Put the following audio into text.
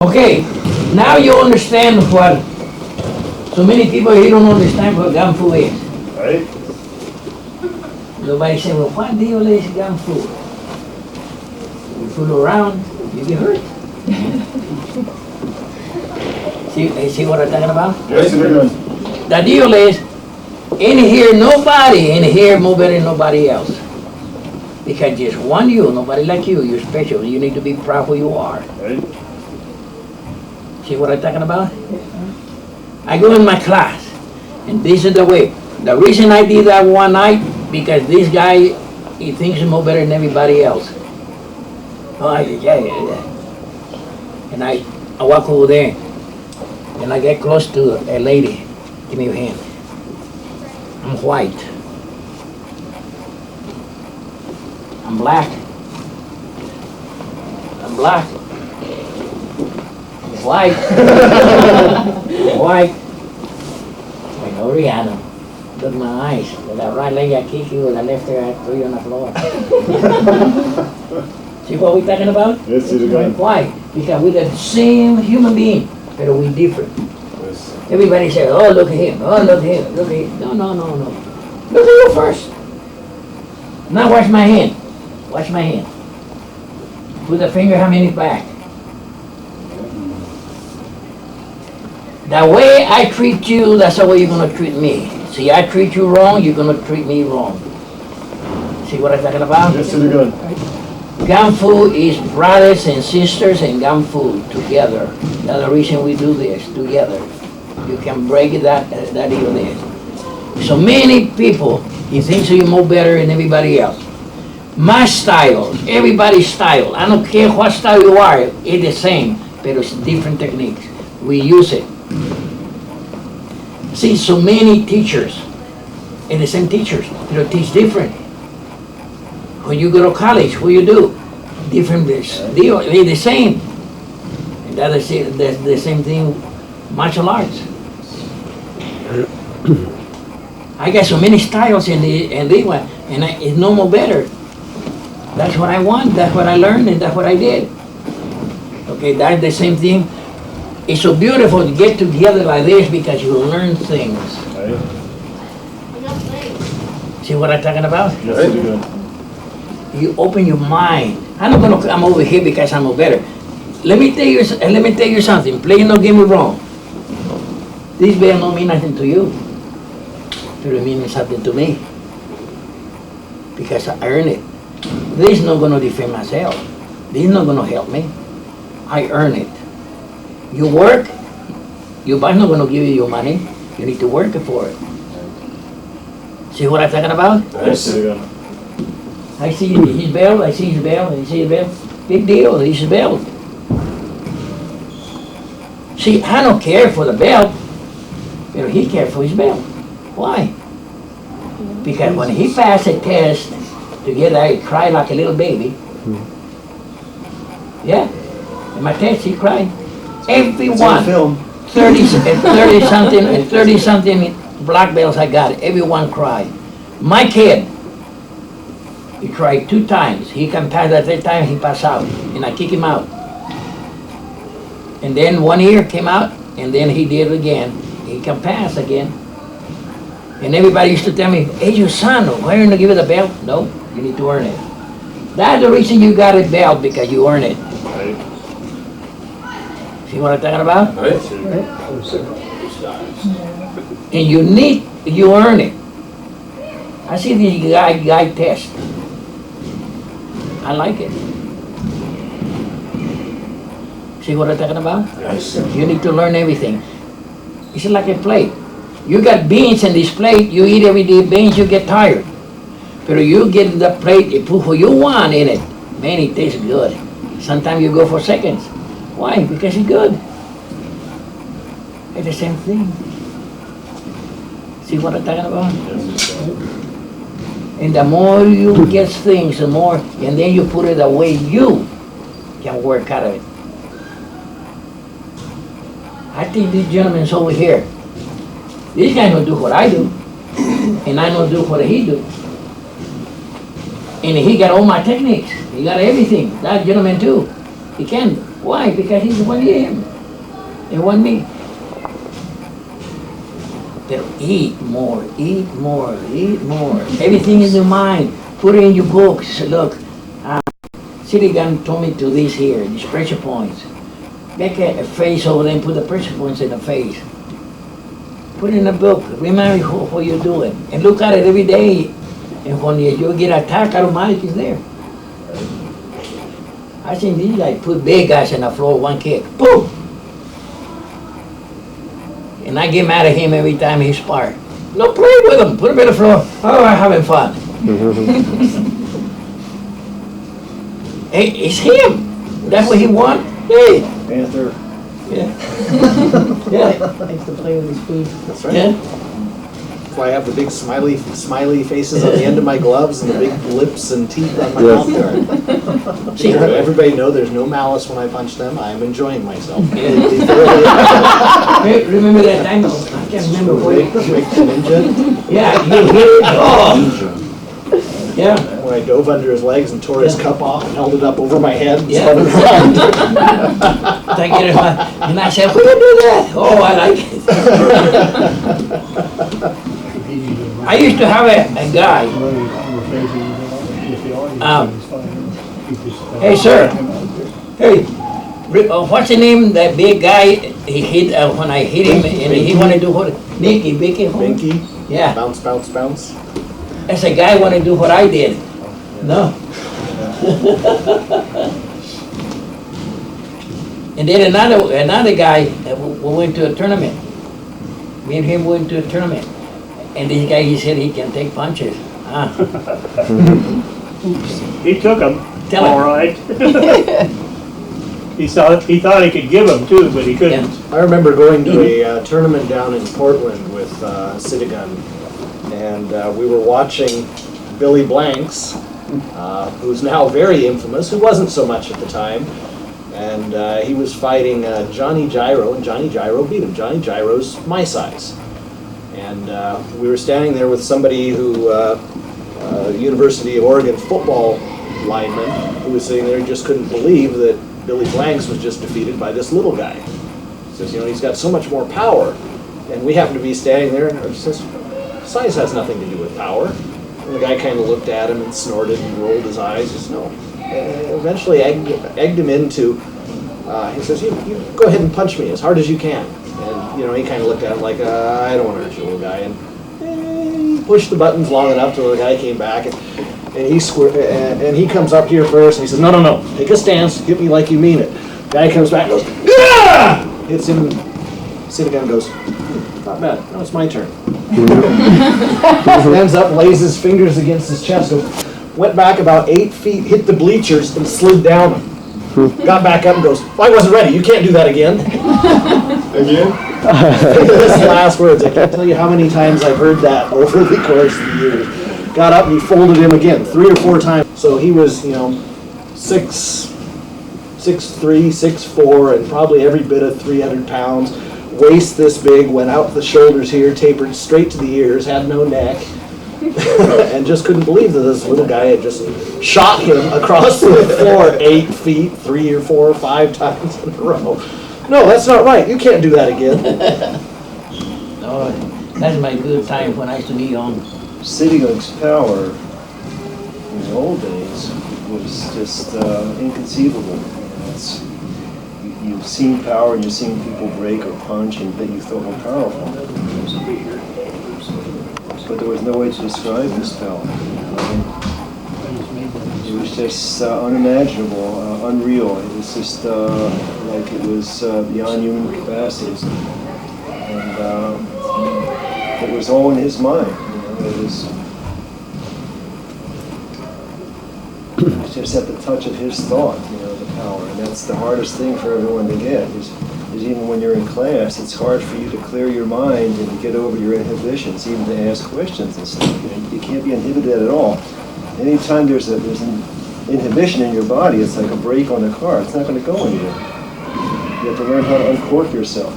Okay, now you understand what so many people here don't understand what gun fu is. Right? Nobody say, well, what deal is gun fu? You fool around, you get hurt. See what I'm talking about? Yes, we're good. The deal is, in here, nobody in here more better than nobody else. Because just one you, nobody like you, you're special. You need to be proud who you are. Right? See what I'm talking about? I go in my class, and this is the way. The reason I did that one night, because this guy, he thinks he's more better than everybody else. Oh, yeah. And I walk over there, and I get close to a lady. Give me your hand. I'm white. I'm black. I'm black. I'm white. I'm white. I know Rihanna. Look at my eyes. With that right leg I kick you, with that left leg I throw you on the floor. See what we're talking about? Yes, see the gun. Why? Because we're the same human being, but we're different. Yes. Everybody says, oh, look at him, oh, look at him, look at him. No. Look at you first. Now watch my hand. Watch my hand. Put the finger how many back. The way I treat you, that's the way you're going to treat me. See, I treat you wrong, you're going to treat me wrong. See what I'm talking about? Yes, see the gun. Gun fu is brothers and sisters and gun fu together. That's the reason we do this together. You can break it that deal there. So many people, you think so you're more better than everybody else. My style, everybody's style, I don't care what style you are, it's the same, but it's different techniques. We use it. See, so many teachers, and the same teachers, they teach different. When you go to college, what you do? Different deal, they're the same. And that's the same thing, martial arts. I got so many styles in the one, and it's no more better. That's what I want, that's what I learned, and that's what I did. Okay, that's the same thing. It's so beautiful to get together like this because you learn things. Right? See what I'm talking about? Yes, see the gun. You open your mind. I'm not gonna come over here because I'm better. Let me tell you something. Please don't get me wrong. This bell don't mean nothing to you. It means something to me. Because I earned it. This is not gonna defend myself. This is not gonna help me. I earn it. You work, your boss not gonna give you your money. You need to work for it. See what I'm talking about? Yes, see the gun. I see his belt, I see his belt, I see his belt. Big deal, it's his belt. See, I don't care for the belt, but he cares for his belt. Why? Because when he passed a test together, he cried like a little baby. Yeah, in my test he cried. Everyone, 30 something black belts I got, everyone cried. My kid, he cried 2 times. He can pass the 3rd time, he passed out, and I kick him out. And then 1 year came out, and then he did it again. He can pass again. And everybody used to tell me, hey, your son, why aren't you give it a belt? No, you need to earn it. That's the reason you got a belt, because you earn it. Right? See what I'm talking about? Right? See the gun. And you earn it. I see this guy test. I like it. See what I'm talking about? Yes. You need to learn everything. It's like a plate. You got beans in this plate, you eat every day beans, you get tired. But you get the plate, you put what you want in it. Man, it tastes good. Sometimes you go for seconds. Why? Because it's good. It's the same thing. See what I'm talking about? Yes, see the gun. And the more you get things, the more, and then you put it the way you can work out of it. I think these gentlemen over here, this guy don't do what I do, and I don't do what he do. And he got all my techniques. He got everything. That gentleman too. He can. Why? Because he's one him and one me. But eat more, eat more, eat more. Everything in your mind. Put it in your books. Look, City Gun told me to this here, these pressure points. Make a face over there and put the pressure points in the face. Put it in a book. Remember what you're doing. And look at it every day. And when you get attacked, automatic is there. I think these guys put big guys on the floor, one kick. Boom! And I get mad at him every time he spar. No, play with him. Put him on the floor. Oh, I'm having fun. Hey, it's him. That's what he wants. Hey. Panther. Yeah. Yeah. Likes to play with his food. That's right. Yeah. That's why I have the big smiley faces on the end of my gloves and the big lips and teeth on my mouth guard. See, Everybody know there's no malice when I punch them. I'm enjoying myself. Hey, remember that time? I can't remember what Break the ninja. Yeah, you hit it. Oh. Yeah. When I dove under his legs and tore his cup off and held it up over my head and Yeah. spun it around. Thank you. And I said, who do that? Oh, I like it. I used to have a guy. Hey, sir. Hey, what's the name? That big guy he hit when I hit him and he wanted to do what? Nicky, Vicky. Binky. Yeah. Bounce, bounce, bounce. As a guy want to do what I did. No. And then another guy, we went to a tournament. Me and him went to a tournament. And this guy, he said he can take punches. He took them, Tell him. all right. He thought he could give them too, but he couldn't. I remember going to a tournament down in Portland with Citigun, and we were watching Billy Blanks, who's now very infamous, who wasn't so much at the time, and he was fighting Johnny Gyro, and Johnny Gyro beat him. Johnny Gyro's my size. And we were standing there with somebody who, University of Oregon football lineman, who was sitting there and just couldn't believe that Billy Blanks was just defeated by this little guy. He says, he's got so much more power. And we happened to be standing there, and he says, size has nothing to do with power. And the guy kind of looked at him and snorted and rolled his eyes. He says, no. And eventually egged him into, he says, you go ahead and punch me as hard as you can. And, he kind of looked at him like, I don't want to hurt you, little guy. And he pushed the buttons long enough till the guy came back. And he comes up here first, and he says, no, take a stance, hit me like you mean it. Guy comes back and goes, yeah! Hits him, Citigun goes, not bad, now it's my turn. Stands up, lays his fingers against his chest, went back about 8 feet, hit the bleachers, and slid down. Got back up and goes, well, I wasn't ready, you can't do that again. Again? His last words, I can't tell you how many times I've heard that over the course of the years. Got up and he folded him again 3 or 4 times. So he was, 6'3", 6'4", and probably every bit of 300 pounds. Waist this big, went out the shoulders here, tapered straight to the ears, had no neck. And just couldn't believe that this little guy had just shot him across the floor 8 feet, 3 or 4 or 5 times in a row. No, that's not right. You can't do that again. No, that's my good time when I used to be young. Citigun's power in the old days was just inconceivable. You've seen power and you've seen people break or punch and that you thought were powerful. But there was no way to describe his power. It was just unimaginable, unreal. It was just like it was beyond human capacities. And it was all in his mind. It was just at the touch of his thought, the power. And that's the hardest thing for everyone to get, is even when you're in class, it's hard for you to clear your mind and to get over your inhibitions, even to ask questions and stuff. You can't be inhibited at all. Anytime there's an inhibition in your body, it's like a brake on a car. It's not going to go anywhere. You have to learn how to uncork yourself.